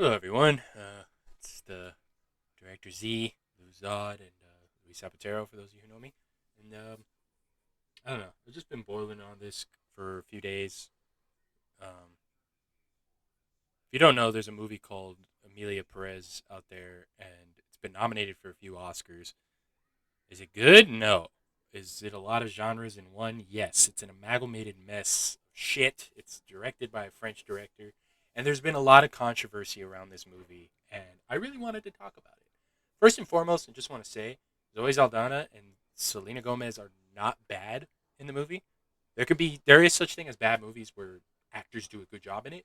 Hello, everyone. It's the director Z, Lou Zod, and Luis Zapatero, for those of you who know me. And I don't know. I've just been boiling on this for a few days. If you don't know, there's a movie called Emilia Perez out there, and it's been nominated for a few Oscars. Is it good? No. Is it a lot of genres in one? Yes. It's an amalgamated mess of shit. It's directed by a French director, and there's been a lot of controversy around this movie, and I really wanted to talk about it. First and foremost, I just want to say Zoe Saldana and Selena Gomez are not bad in the movie. There is such thing as bad movies where actors do a good job in it.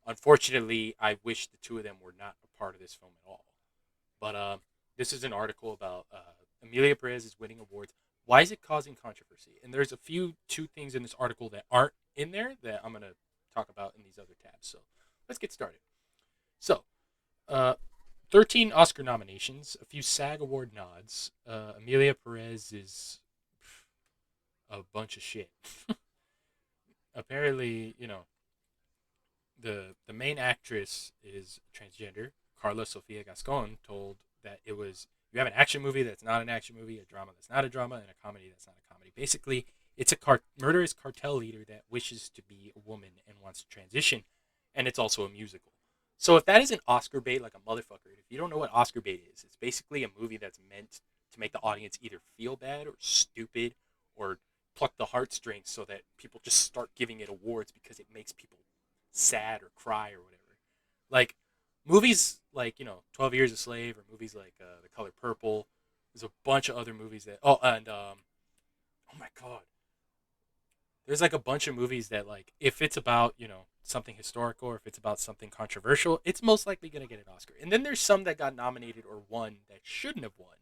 Unfortunately, I wish the two of them were not a part of this film at all. But this is an article about Emilia Perez is winning awards. Why is it causing controversy? And there's a few two things in this article that aren't in there that I'm gonna talk about in these other tabs. So let's get started. So, uh, 13 Oscar nominations, a few SAG Award nods. Emilia Perez is a bunch of shit. Apparently, the main actress is transgender. Karla Sofia Gascon told that it was you have an action movie that's not an action movie, a drama that's not a drama, and a comedy that's not a comedy. Basically, it's a murderous cartel leader that wishes to be a woman and wants to transition, and it's also a musical. So if that isn't Oscar bait like a motherfucker, if you don't know what Oscar bait is, it's basically a movie that's meant to make the audience either feel bad or stupid or pluck the heartstrings so that people just start giving it awards because it makes people sad or cry or whatever. Like movies like 12 Years a Slave or movies like The Color Purple. There's a bunch of other movies that oh my god, there's like a bunch of movies that like if it's about something historical or if it's about something controversial, it's most likely gonna get an Oscar. And then there's some that got nominated or won that shouldn't have won,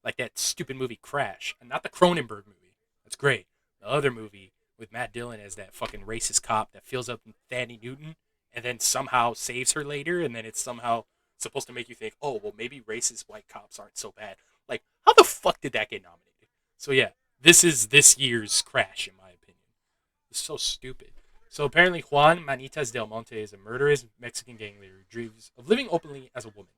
like that stupid movie Crash, and not the Cronenberg movie. That's great. The other movie with Matt Dillon as that fucking racist cop that fills up Thandi Newton and then somehow saves her later, and then it's somehow supposed to make you think, oh well, maybe racist white cops aren't so bad. Like, how the fuck did that get nominated? So yeah, this is this year's Crash in my opinion. It's so stupid. So apparently Juan Manitas del Monte is a murderous Mexican gang leader who dreams of living openly as a woman.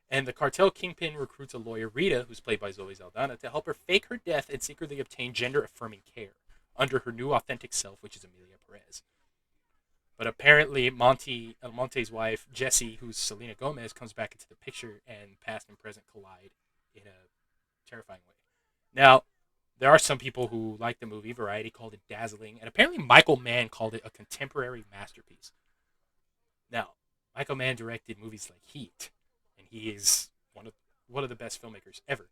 And the cartel kingpin recruits a lawyer, Rita, who's played by Zoe Saldana, to help her fake her death and secretly obtain gender affirming care under her new authentic self, which is Emilia Perez. But apparently, Monte's wife, Jessie, who's Selena Gomez, comes back into the picture and past and present collide in a terrifying way. Now, there are some people who like the movie. Variety called it dazzling, and apparently Michael Mann called it a contemporary masterpiece. Now, Michael Mann directed movies like Heat, and he is one of the best filmmakers ever.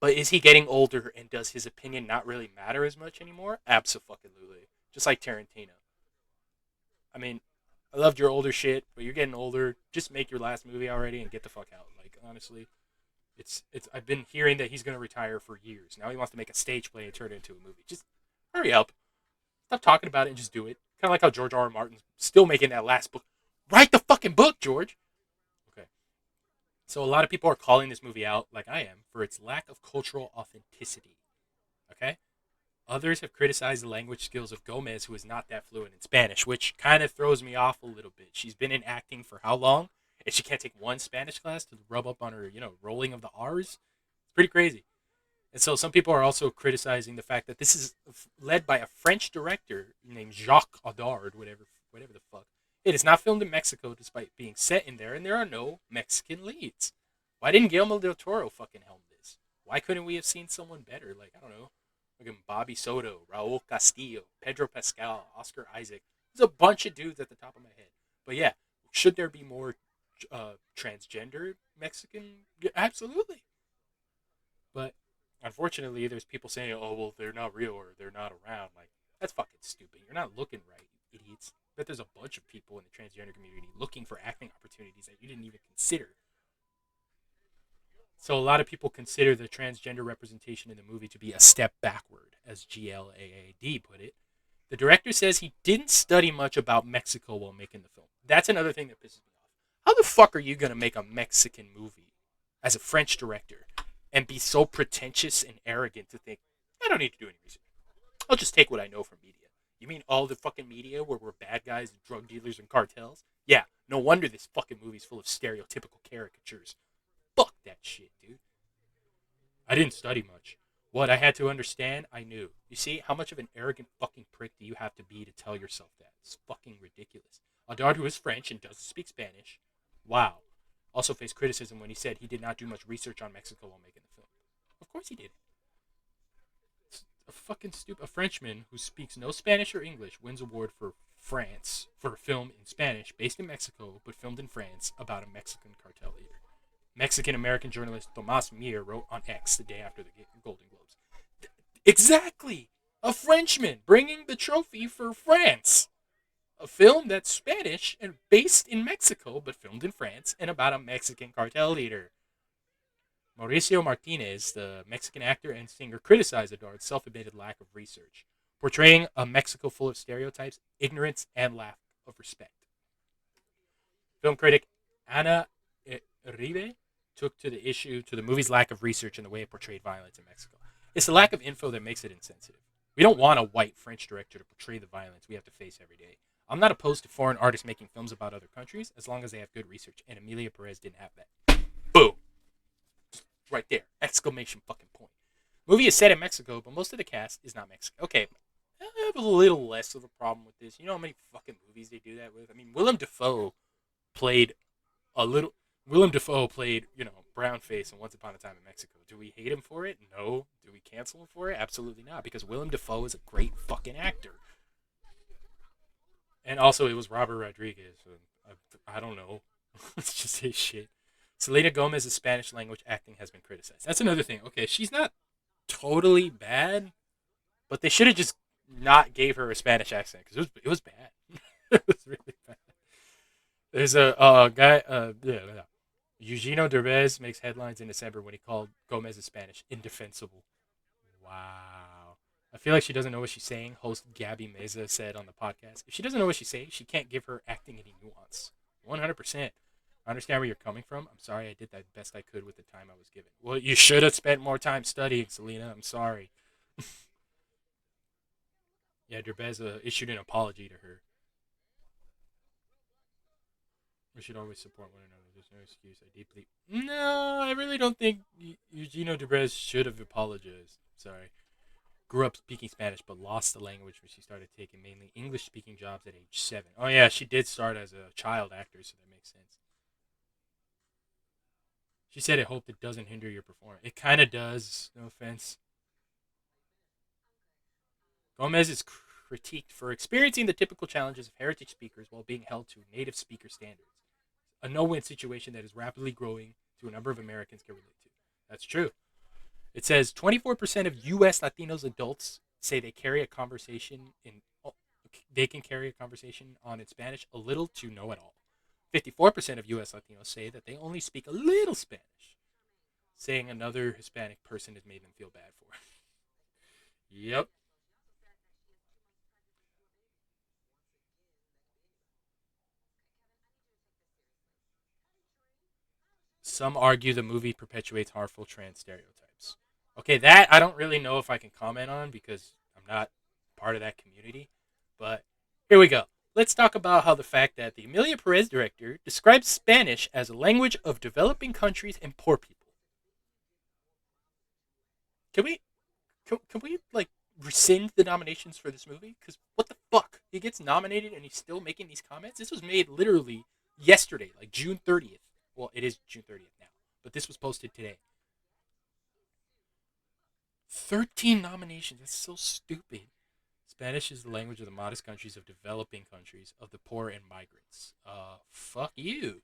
But is he getting older, and does his opinion not really matter as much anymore? Absolutely. Just like Tarantino. I mean, I loved your older shit, but you're getting older. Just make your last movie already and get the fuck out. Like honestly, it's. I've been hearing that he's gonna retire for years. Now he wants to make a stage play and turn it into a movie. Just hurry up. Stop talking about it and just do it. Kind of like how George R. R. Martin's still making that last book. Write the fucking book, George. Okay. So a lot of people are calling this movie out, like I am, for its lack of cultural authenticity. Okay. Others have criticized the language skills of Gomez, who is not that fluent in Spanish, which kind of throws me off a little bit. She's been in acting for how long? And she can't take one Spanish class to rub up on her, rolling of the R's? It's pretty crazy. And so some people are also criticizing the fact that this is led by a French director named Jacques Audiard, whatever the fuck. It is not filmed in Mexico despite being set in there, and there are no Mexican leads. Why didn't Guillermo del Toro fucking helm this? Why couldn't we have seen someone better? Like, I don't know, like Bobby Soto, Raul Castillo, Pedro Pascal, Oscar Isaac. There's a bunch of dudes at the top of my head. But yeah, should there be more transgender Mexican? Yeah, absolutely. But unfortunately, there's people saying, "Oh, well, they're not real or they're not around." Like that's fucking stupid. You're not looking right, idiots. But there's a bunch of people in the transgender community looking for acting opportunities that you didn't even consider. So a lot of people consider the transgender representation in the movie to be a step backward, as GLAAD put it. The director says he didn't study much about Mexico while making the film. That's another thing that pisses me off. How the fuck are you going to make a Mexican movie as a French director and be so pretentious and arrogant to think, I don't need to do any research. I'll just take what I know from media. You mean all the fucking media where we're bad guys, drug dealers, and cartels? Yeah, No wonder this fucking movie's full of stereotypical caricatures. Fuck that shit, dude. I didn't study much. What I had to understand, I knew. You see, how much of an arrogant fucking prick do you have to be to tell yourself that? It's fucking ridiculous. Audiard, who is French and doesn't speak Spanish, wow, also faced criticism when he said he did not do much research on Mexico while making the film. Of course he did. A fucking stupid. A Frenchman who speaks no Spanish or English wins award for France for a film in Spanish based in Mexico but filmed in France about a Mexican cartel leader. Mexican-American journalist Tomas Mir wrote on X the day after the Golden Globes. Exactly! A Frenchman bringing the trophy for France. A film that's Spanish and based in Mexico but filmed in France and about a Mexican cartel leader. Mauricio Martinez, the Mexican actor and singer, criticized Audiard's self-admitted lack of research, portraying a Mexico full of stereotypes, ignorance, and lack of respect. Film critic Ana Rive took to the movie's lack of research and the way it portrayed violence in Mexico. It's the lack of info that makes it insensitive. We don't want a white French director to portray the violence we have to face every day. I'm not opposed to foreign artists making films about other countries as long as they have good research, and Emilia Perez didn't have that. Boom! Right there. Exclamation fucking point. Movie is set in Mexico, but most of the cast is not Mexican. Okay, I have a little less of a problem with this. You know how many fucking movies they do that with? I mean, Willem Dafoe played, brownface in Once Upon a Time in Mexico. Do we hate him for it? No. Do we cancel him for it? Absolutely not, because Willem Dafoe is a great fucking actor. And also, it was Robert Rodriguez. So I don't know. Let's just say shit. Selena Gomez's Spanish language acting has been criticized. That's another thing. Okay, she's not totally bad, but they should have just not gave her a Spanish accent because it was bad. It was really bad. There's a guy, Eugenio Derbez makes headlines in December when he called Gomez's Spanish indefensible. Wow. I feel like she doesn't know what she's saying, host Gabby Meza said on the podcast. If she doesn't know what she's saying, she can't give her acting any nuance. 100%. I understand where you're coming from. I'm sorry I did the best I could with the time I was given. Well, you should have spent more time studying, Selena. I'm sorry. Yeah, Derbez issued an apology to her. We should always support one another. There's no excuse. No, I really don't think Eugenio Derbez should have apologized. Sorry. Grew up speaking Spanish, but lost the language when she started taking mainly English-speaking jobs at age 7. Oh, yeah, she did start as a child actor, so that makes sense. She said, I hope it doesn't hinder your performance. It kind of does, no offense. Gomez is critiqued for experiencing the typical challenges of heritage speakers while being held to native speaker standards. A no-win situation that is rapidly growing to a number of Americans can relate to. That's true. It says 24% of U.S. Latinos adults say they can carry a conversation on in Spanish a little to no at all. 54% of U.S. Latinos say that they only speak a little Spanish, saying another Hispanic person has made them feel bad for. Yep. Some argue the movie perpetuates harmful trans stereotypes. Okay, that I don't really know if I can comment on because I'm not part of that community. But here we go. Let's talk about how the fact that the Emilia Perez director describes Spanish as a language of developing countries and poor people. Can we, can we like rescind the nominations for this movie? Because what the fuck? He gets nominated and he's still making these comments. This was made literally yesterday, like June 30th. Well, it is June 30th now, but this was posted today. 13 nominations. That's so stupid. Spanish is the language of the modest countries, of developing countries, of the poor and migrants. Fuck you.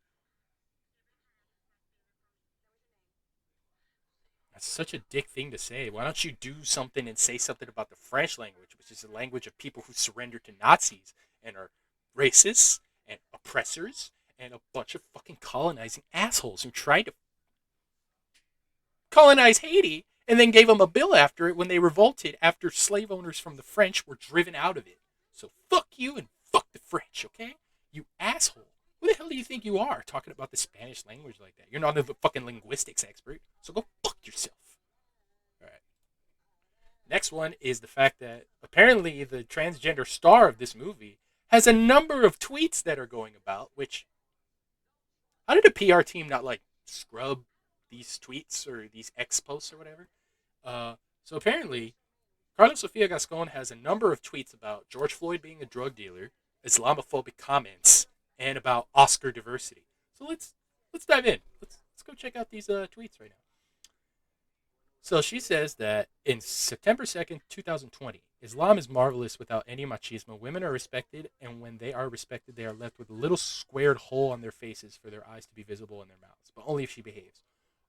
That's such a dick thing to say. Why don't you do something and say something about the French language, which is the language of people who surrendered to Nazis and are racists and oppressors and a bunch of fucking colonizing assholes who tried to colonize Haiti and then gave them a bill after it when they revolted after slave owners from the French were driven out of it. So fuck you and fuck the French, okay? You asshole. Who the hell do you think you are talking about the Spanish language like that? You're not a fucking linguistics expert, so go fuck yourself. Alright. Next one is the fact that apparently the transgender star of this movie has a number of tweets that are going about, which How did a PR team not like scrub these tweets or these X posts or whatever? So apparently, Carla Sofia Gascon has a number of tweets about George Floyd being a drug dealer, Islamophobic comments, and about Oscar diversity. So let's dive in. Let's go check out these tweets right now. So she says that in September 2nd, 2020, Islam is marvelous without any machismo. Women are respected, and when they are respected, they are left with a little squared hole on their faces for their eyes to be visible in their mouths, but only if she behaves.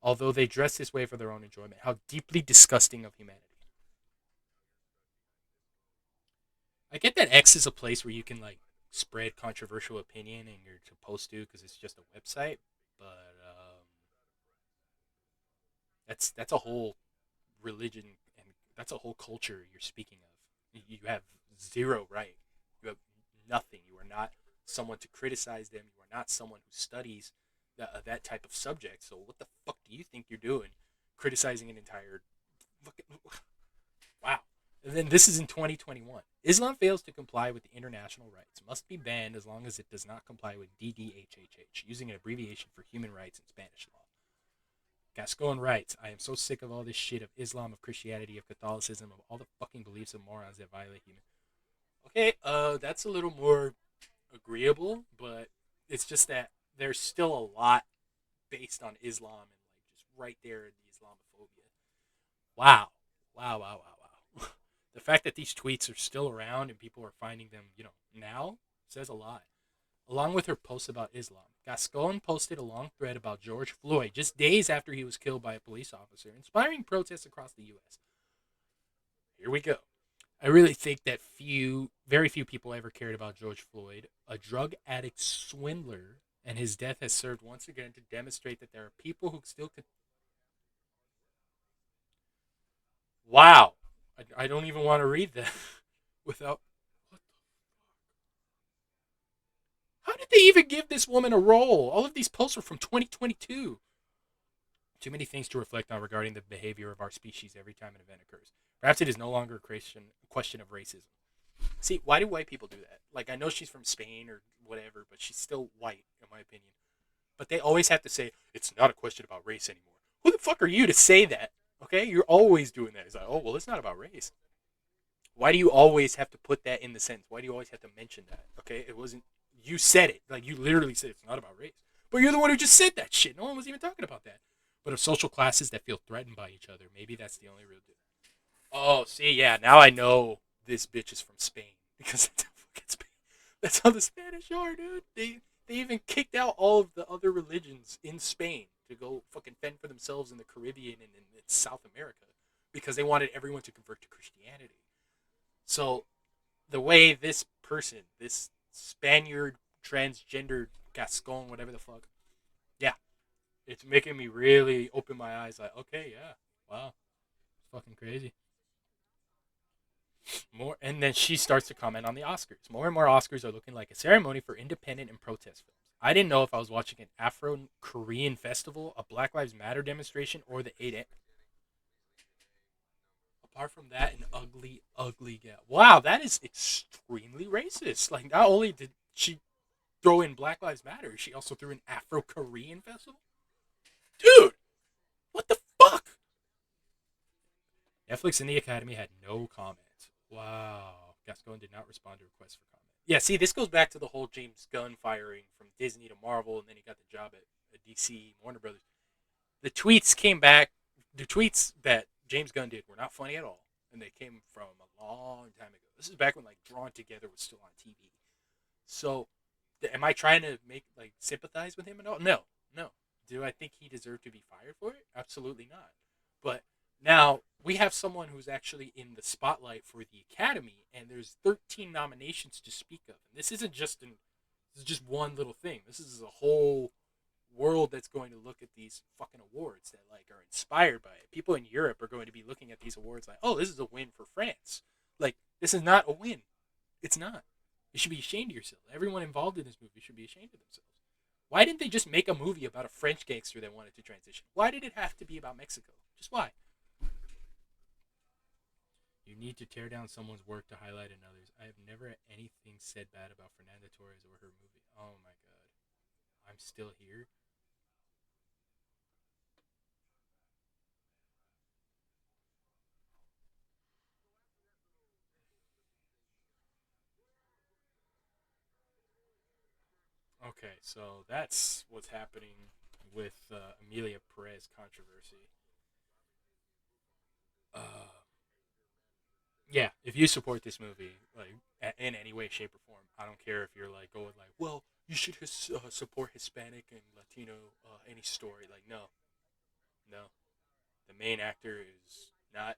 Although they dress this way for their own enjoyment. How deeply disgusting of humanity. I get that X is a place where you can like spread controversial opinion and you're supposed to because it's just a website, but that's a whole religion and that's a whole culture you're speaking of. You have zero right. You have nothing. You are not someone to criticize them. You are not someone who studies that type of subject. So what the fuck do you think you're doing, criticizing an entire fucking wow? And then this is in 2021. Islam fails to comply with the international rights. Must be banned as long as it does not comply with DDHHH, using an abbreviation for human rights in Spanish law. Gascon writes, I am so sick of all this shit of Islam, of Christianity, of Catholicism, of all the fucking beliefs of morons that violate human. Okay, that's a little more agreeable, but it's just that there's still a lot based on Islam and like just right there in the Islamophobia. Wow. Wow. The fact that these tweets are still around and people are finding them, now says a lot. Along with her posts about Islam, Gascon posted a long thread about George Floyd just days after he was killed by a police officer, inspiring protests across the U.S. Here we go. I really think that very few people ever cared about George Floyd, a drug addict swindler, and his death has served once again to demonstrate that there are people who still could. Wow. I don't even want to read that without. How did they even give this woman a role? All of these posts are from 2022. Too many things to reflect on regarding the behavior of our species every time an event occurs. Perhaps it is no longer a question of racism. See, why do white people do that? Like, I know she's from Spain or whatever, but she's still white, in my opinion. But they always have to say, it's not a question about race anymore. Who the fuck are you to say that? Okay? You're always doing that. It's like, oh, well, it's not about race. Why do you always have to put that in the sentence? Why do you always have to mention that? Okay? It wasn't, you said it. Like, you literally said it's not about race. But you're the one who just said that shit. No one was even talking about that. But of social classes that feel threatened by each other, maybe that's the only real difference. Oh, see, yeah, now I know this bitch is from Spain because that's how fucking Spain. That's how the Spanish are, dude. They even kicked out all of the other religions in Spain to go fucking fend for themselves in the Caribbean and in South America because they wanted everyone to convert to Christianity. So the way this person, this Spaniard transgender Gascon, whatever the fuck, yeah, it's making me really open my eyes. Like, okay, yeah, wow, it's fucking crazy. More, and then she starts to comment on the Oscars. More and more Oscars are looking like a ceremony for independent and protest films. I didn't know if I was watching an Afro-Korean festival, a Black Lives Matter demonstration, or the 8. Apart from that, an ugly, ugly gal. Wow, that is extremely racist. Like, not only did she throw in Black Lives Matter, she also threw in Afro-Korean festival. Dude, what the fuck? Netflix and the Academy had no comment. Wow. Gascon did not respond to requests for comment. Yeah, see, this goes back to the whole James Gunn firing from Disney to Marvel, and then he got the job at DC, Warner Brothers. The tweets came back. The tweets that James Gunn did were not funny at all, and they came from a long time ago. This is back when like Drawn Together was still on TV. So, am I trying to make like sympathize with him at all? No, no. Do I think he deserved to be fired for it? Absolutely not. But now we have someone who's actually in the spotlight for the Academy, and there's 13 nominations to speak of. And this is just one little thing. This is a whole world that's going to look at these fucking awards that like are inspired by it. People in Europe are going to be looking at these awards like, oh, this is a win for France. Like, this is not a win. It's not. You should be ashamed of yourself. Everyone involved in this movie should be ashamed of themselves. Why didn't they just make a movie about a French gangster that wanted to transition? Why did it have to be about Mexico? Just why? You need to tear down someone's work to highlight another's. I have never had anything said bad about Fernanda Torres or her movie. Oh my god. I'm still here. Okay, so that's what's happening with Emilia Perez controversy. Uh, yeah, if you support this movie, like in any way, shape, or form, I don't care if you're like going like, well, you should support Hispanic and Latino any story. Like, no, no, the main actor is not.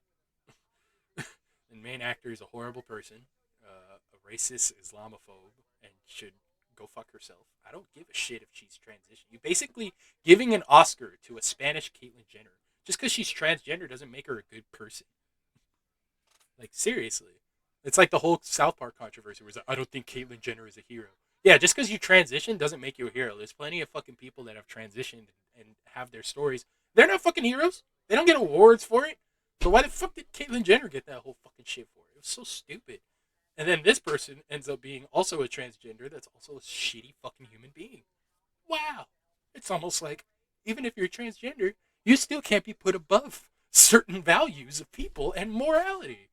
The main actor is a horrible person, a racist Islamophobe, and should go fuck herself. I don't give a shit if she's transitioned. You basically giving an Oscar to a Spanish Caitlyn Jenner just because she's transgender doesn't make her a good person. Like seriously, it's like the whole South Park controversy where it's like, I don't think Caitlyn Jenner is a hero. Yeah, just because you transition doesn't make you a hero. There's plenty of fucking people that have transitioned and have their stories. They're not fucking heroes. They don't get awards for it. So why the fuck did Caitlyn Jenner get that whole fucking shit for it? It was so stupid. And then this person ends up being also a transgender that's also a shitty fucking human being. Wow. It's almost like even if you're transgender, you still can't be put above certain values of people and morality.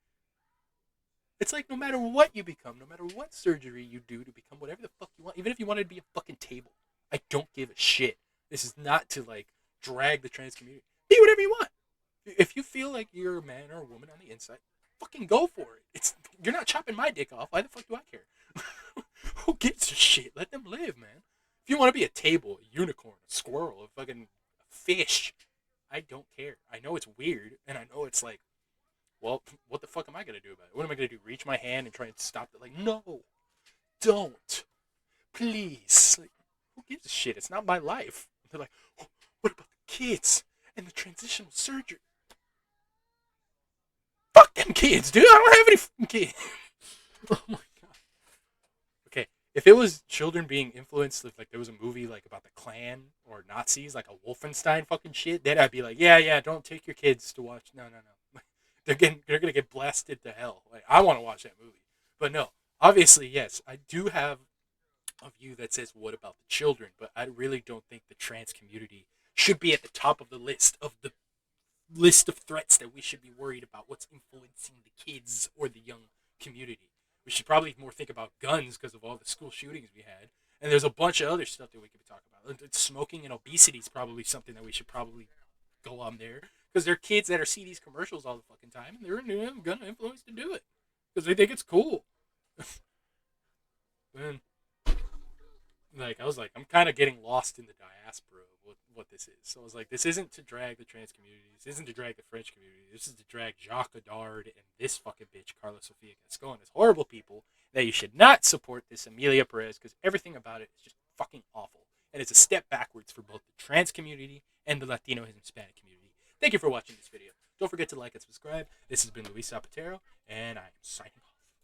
It's like no matter what you become, no matter what surgery you do to become whatever the fuck you want, even if you wanted to be a fucking table, I don't give a shit. This is not to like drag the trans community. Be whatever you want. If you feel like you're a man or a woman on the inside, fucking go for it. It's you're not chopping my dick off. Why the fuck do I care? Who gives a shit? Let them live, man. If you want to be a table, a unicorn, a squirrel, a fucking fish, I don't care. I know it's weird, and I know it's like, well, what the fuck am I gonna do about it? What am I gonna do? Reach my hand and try and stop it? Like, no, don't, please. Like, who gives a shit? It's not my life. They're like, oh, what about the kids and the transitional surgery? Fuck them kids, dude. I don't have any fucking kids. Oh my god. Okay, if it was children being influenced, if like there was a movie like about the Klan or Nazis, like a Wolfenstein fucking shit, then I'd be like, yeah, yeah, don't take your kids to watch. No, no, no. They're gonna get blasted to hell. Like I want to watch that movie, but no. Obviously, yes, I do have a view that says what about the children, but I really don't think the trans community should be at the top of the list of threats that we should be worried about. What's influencing the kids or the young community? We should probably more think about guns because of all the school shootings we had, and there's a bunch of other stuff that we could be talking about. Smoking and obesity is probably something that we should probably go on there because they're kids that are see these commercials all the fucking time, and they're gonna influence to do it because they think it's cool. Man, like I was like, I'm kind of getting lost in the diaspora of what this is. So I was like, this isn't to drag the trans community. This isn't to drag the French community. This is to drag Jacques Audiard and this fucking bitch Karla Sofia Gascon as horrible people that you should not support this Emilia Perez because everything about it is just fucking awful. And it's a step backwards for both the trans community and the Latino and Hispanic community. Thank you for watching this video. Don't forget to like and subscribe. This has been Luis Zapatero, and I am signing off.